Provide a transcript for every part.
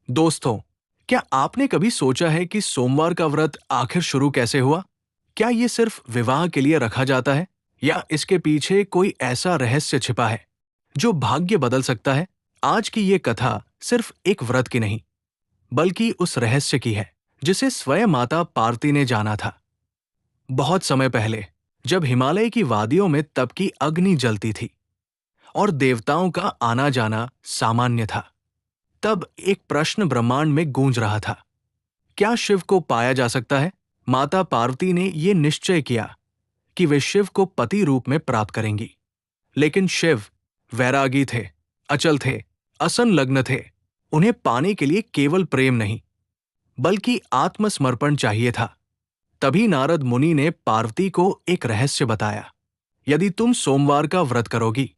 दोस्तों, क्या आपने कभी सोचा है कि सोमवार का व्रत आखिर शुरू कैसे हुआ? क्या ये सिर्फ विवाह के लिए रखा जाता है या इसके पीछे कोई ऐसा रहस्य छिपा है जो भाग्य बदल सकता है? आज की ये कथा सिर्फ एक व्रत की नहीं, बल्कि उस रहस्य की है जिसे स्वयं माता पार्वती ने जाना था। बहुत समय पहले, जब हिमालय की वादियों में तप की अग्नि जलती थी और देवताओं का आना जाना सामान्य था, तब एक प्रश्न ब्रह्मांड में गूंज रहा था। क्या शिव को पाया जा सकता है? माता पार्वती ने यह निश्चय किया कि वे शिव को पति रूप में प्राप्त करेंगी। लेकिन शिव वैरागी थे, अचल थे, असंलग्न थे। उन्हें पाने के लिए केवल प्रेम नहीं, बल्कि आत्मसमर्पण चाहिए था। तभी नारद मुनि ने पार्वती को एक रहस्य बताया। यदि तुम सोमवार का व्रत करोगी,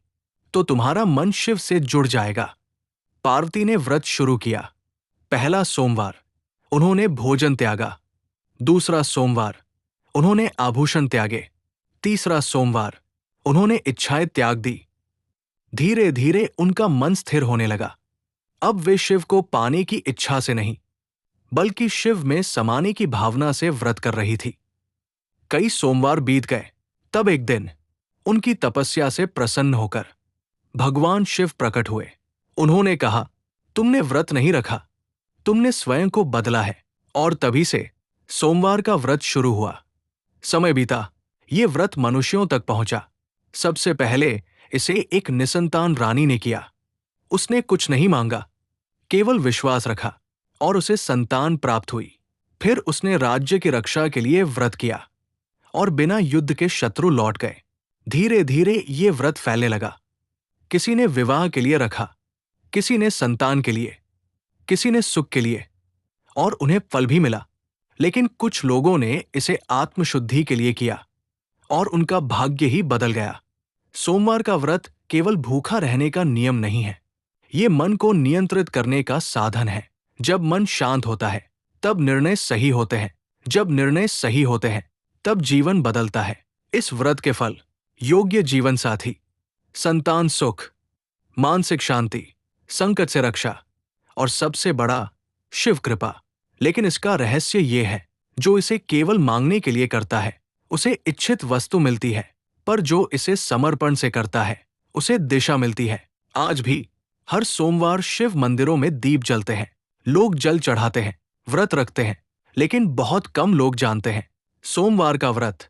तो तुम्हारा मन शिव से जुड़ जाएगा। पार्वती ने व्रत शुरू किया। पहला सोमवार उन्होंने भोजन त्यागा। दूसरा सोमवार उन्होंने आभूषण त्यागे। तीसरा सोमवार उन्होंने इच्छाएं त्याग दी। धीरे धीरे उनका मन स्थिर होने लगा। अब वे शिव को पाने की इच्छा से नहीं, बल्कि शिव में समाने की भावना से व्रत कर रही थी। कई सोमवार बीत गए। तब एक दिन उनकी तपस्या से प्रसन्न होकर भगवान शिव प्रकट हुए। उन्होंने कहा, तुमने व्रत नहीं रखा, तुमने स्वयं को बदला है। और तभी से सोमवार का व्रत शुरू हुआ। समय बीता, ये व्रत मनुष्यों तक पहुंचा। सबसे पहले इसे एक निसंतान रानी ने किया। उसने कुछ नहीं मांगा, केवल विश्वास रखा और उसे संतान प्राप्त हुई। फिर उसने राज्य की रक्षा के लिए व्रत किया और बिना युद्ध के शत्रु लौट गए। धीरे धीरे ये व्रत फैलने लगा। किसी ने विवाह के लिए रखा, किसी ने संतान के लिए, किसी ने सुख के लिए, और उन्हें फल भी मिला। लेकिन कुछ लोगों ने इसे आत्मशुद्धि के लिए किया और उनका भाग्य ही बदल गया। सोमवार का व्रत केवल भूखा रहने का नियम नहीं है, ये मन को नियंत्रित करने का साधन है। जब मन शांत होता है, तब निर्णय सही होते हैं। जब निर्णय सही होते हैं, तब जीवन बदलता है। इस व्रत के फल: योग्य जीवन साथी, संतान सुख, मानसिक शांति, संकट से रक्षा और सबसे बड़ा, शिव कृपा। लेकिन इसका रहस्य ये है, जो इसे केवल मांगने के लिए करता है, उसे इच्छित वस्तु मिलती है, पर जो इसे समर्पण से करता है, उसे दिशा मिलती है। आज भी हर सोमवार शिव मंदिरों में दीप जलते हैं, लोग जल चढ़ाते हैं, व्रत रखते हैं। लेकिन बहुत कम लोग जानते हैं, सोमवार का व्रत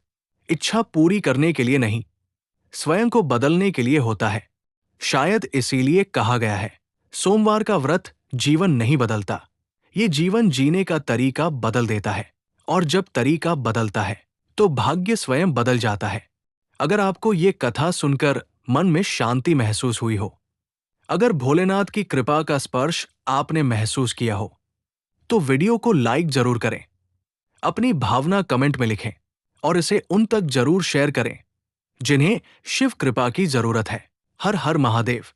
इच्छा पूरी करने के लिए नहीं, स्वयं को बदलने के लिए होता है। शायद इसीलिए कहा गया है, सोमवार का व्रत जीवन नहीं बदलता, ये जीवन जीने का तरीका बदल देता है। और जब तरीका बदलता है, तो भाग्य स्वयं बदल जाता है। अगर आपको ये कथा सुनकर मन में शांति महसूस हुई हो, अगर भोलेनाथ की कृपा का स्पर्श आपने महसूस किया हो, तो वीडियो को लाइक जरूर करें, अपनी भावना कमेंट में लिखें और इसे उन तक जरूर शेयर करें जिन्हें शिव कृपा की जरूरत है। हर हर महादेव।